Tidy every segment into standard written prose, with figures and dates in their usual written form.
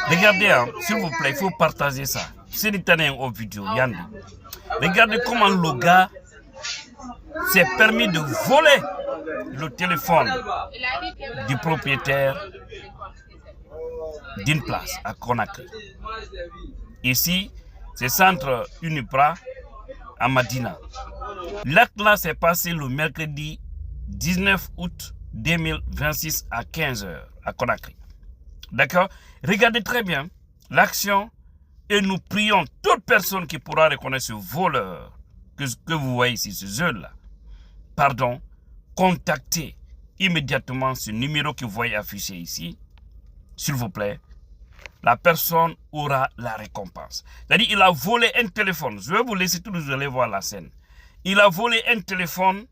Regardez, hein, s'il vous plaît, il faut partager ça. C'est l'Italien aux vidéos, Yann. Regardez comment le gars s'est permis de voler le téléphone du propriétaire d'une place à Conakry. Ici, c'est centre Unipra à Madina. L'acte là s'est passé le mercredi 19 août 2026 à 15h à Conakry. D'accord? Regardez très bien l'action et nous prions toute personne qui pourra reconnaître ce voleur que vous voyez ici, ce jeune-là. Pardon, contactez immédiatement ce numéro que vous voyez affiché ici. S'il vous plaît, la personne aura la récompense. C'est-à-dire, il a volé un téléphone. Je vais vous laisser tous, vous allez voir la scène. Il a volé un téléphone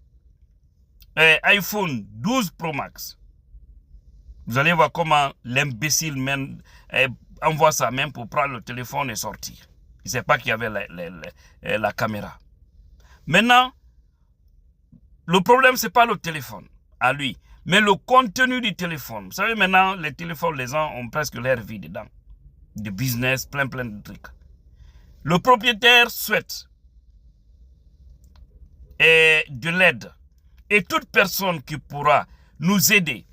iPhone 12 Pro Max. Vous allez voir comment l'imbécile même envoie sa main pour prendre le téléphone et sortir. Il ne sait pas qu'il y avait la caméra. Maintenant, le problème, ce n'est pas le téléphone à lui, mais le contenu du téléphone. Vous savez, maintenant, les téléphones, les gens ont presque leur vie dedans. De business, plein de trucs. Le propriétaire souhaite de l'aide. Et toute personne qui pourra nous aider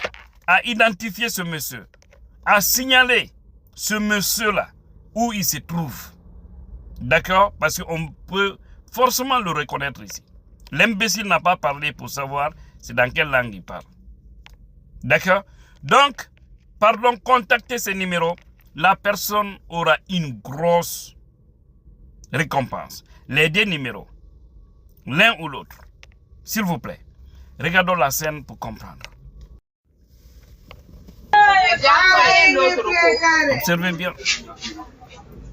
à identifier ce monsieur, à signaler ce monsieur-là, où il se trouve. D'accord? Parce qu'on peut forcément le reconnaître ici. L'imbécile n'a pas parlé pour savoir c'est dans quelle langue il parle. D'accord? Donc, pardon, contactez ces numéros. La personne aura une grosse récompense. Les deux numéros, l'un ou l'autre. S'il vous plaît, regardons la scène pour comprendre. Observez bien.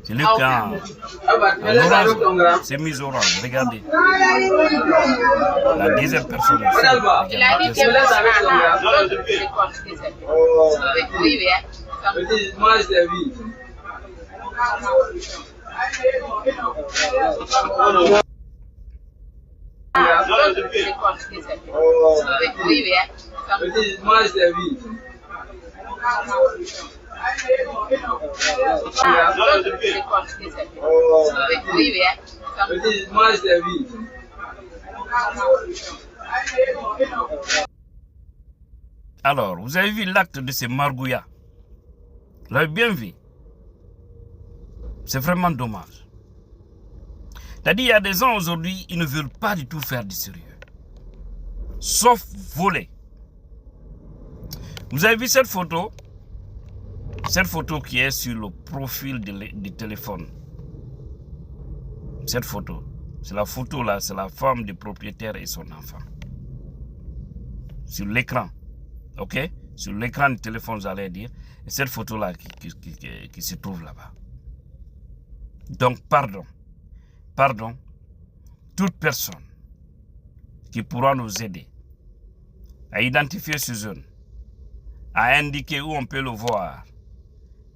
C'est le cas. C'est mis orange. Regardez. La deuxième personne. Alors, vous avez vu l'acte de ces margouillas. Vous l'avez bien vu. C'est vraiment dommage. C'est-à-dire, il y a des gens aujourd'hui, ils ne veulent pas du tout faire du sérieux. Sauf voler. Vous avez vu cette photo? Cette photo qui est sur le profil du téléphone. Cette photo. C'est la photo là, c'est la femme du propriétaire et son enfant. Sur l'écran. Ok? Sur l'écran du téléphone, j'allais dire. Et cette photo là qui se trouve là-bas. Donc, pardon. Pardon. Toute personne qui pourra nous aider à identifier ce jeune, à indiquer où on peut le voir,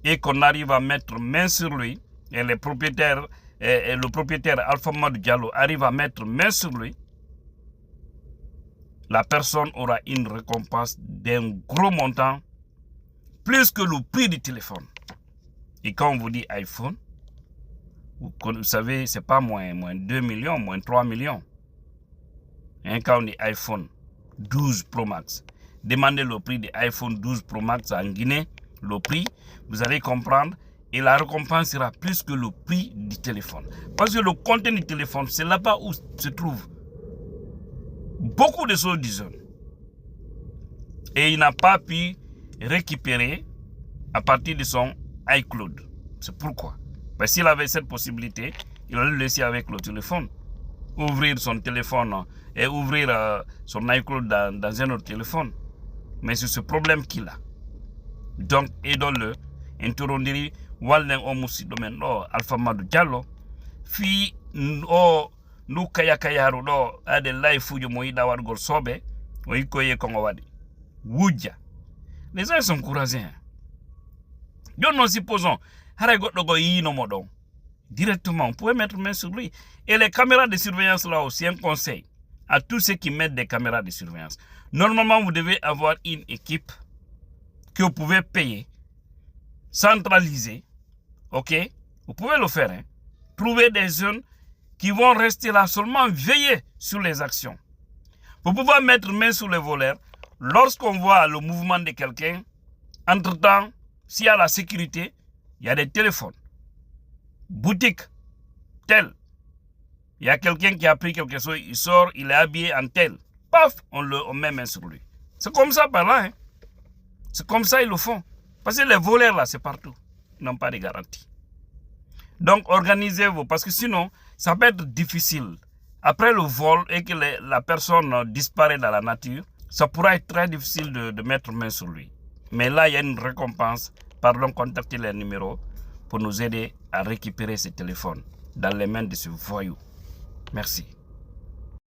et qu'on arrive à mettre main sur lui, et le propriétaire Alpha Mamadou Diallo arrive à mettre main sur lui, la personne aura une récompense d'un gros montant, plus que le prix du téléphone. Et quand on vous dit iPhone, vous savez, c'est pas moins 2 millions, moins 3 millions. Hein, quand on dit iPhone 12 Pro Max, demandez le prix de iPhone 12 Pro Max en Guinée, le prix, vous allez comprendre, et la récompense sera plus que le prix du téléphone. Parce que le contenu du téléphone, c'est là-bas où se trouve beaucoup de choses du jeune. Et il n'a pas pu récupérer à partir de son iCloud. C'est pourquoi. Parce s'il avait cette possibilité, il allait le laisser avec le téléphone. Ouvrir son téléphone et ouvrir son iCloud dans un autre téléphone. Mais c'est ce problème qu'il a. Donc, aidons-le. Interrondiri, Wallen Omusi Domen, Alpha Mamadou Diallo, fi o nu kaya kayaru do ade life ujo mo ida wargol sobe o ikoye kongo wadi wujja. Les gens sont courageux. Nous supposons, directement, vous pouvez mettre main sur lui. Et les caméras de surveillance là aussi, un conseil à tous ceux qui mettent des caméras de surveillance. Normalement, vous devez avoir une équipe que vous pouvez payer centralisé. Ok? Vous pouvez le faire. Hein? Trouver des jeunes qui vont rester là seulement veiller sur les actions. Pour pouvoir mettre main sur les voleurs, lorsqu'on voit le mouvement de quelqu'un, entre-temps, s'il y a la sécurité, il y a des téléphones. Boutique, tel. Il y a quelqu'un qui a pris quelque chose, il sort, il est habillé en tel. Paf, on met main sur lui. C'est comme ça par là. Hein? C'est comme ça ils le font. Parce que les voleurs là, c'est partout. Ils n'ont pas de garantie. Donc organisez-vous, parce que sinon, ça peut être difficile. Après le vol et que la personne disparaît dans la nature, ça pourra être très difficile de mettre main sur lui. Mais là, il y a une récompense. Pardon, contactez les numéros pour nous aider à récupérer ce téléphone dans les mains de ce voyou. Merci.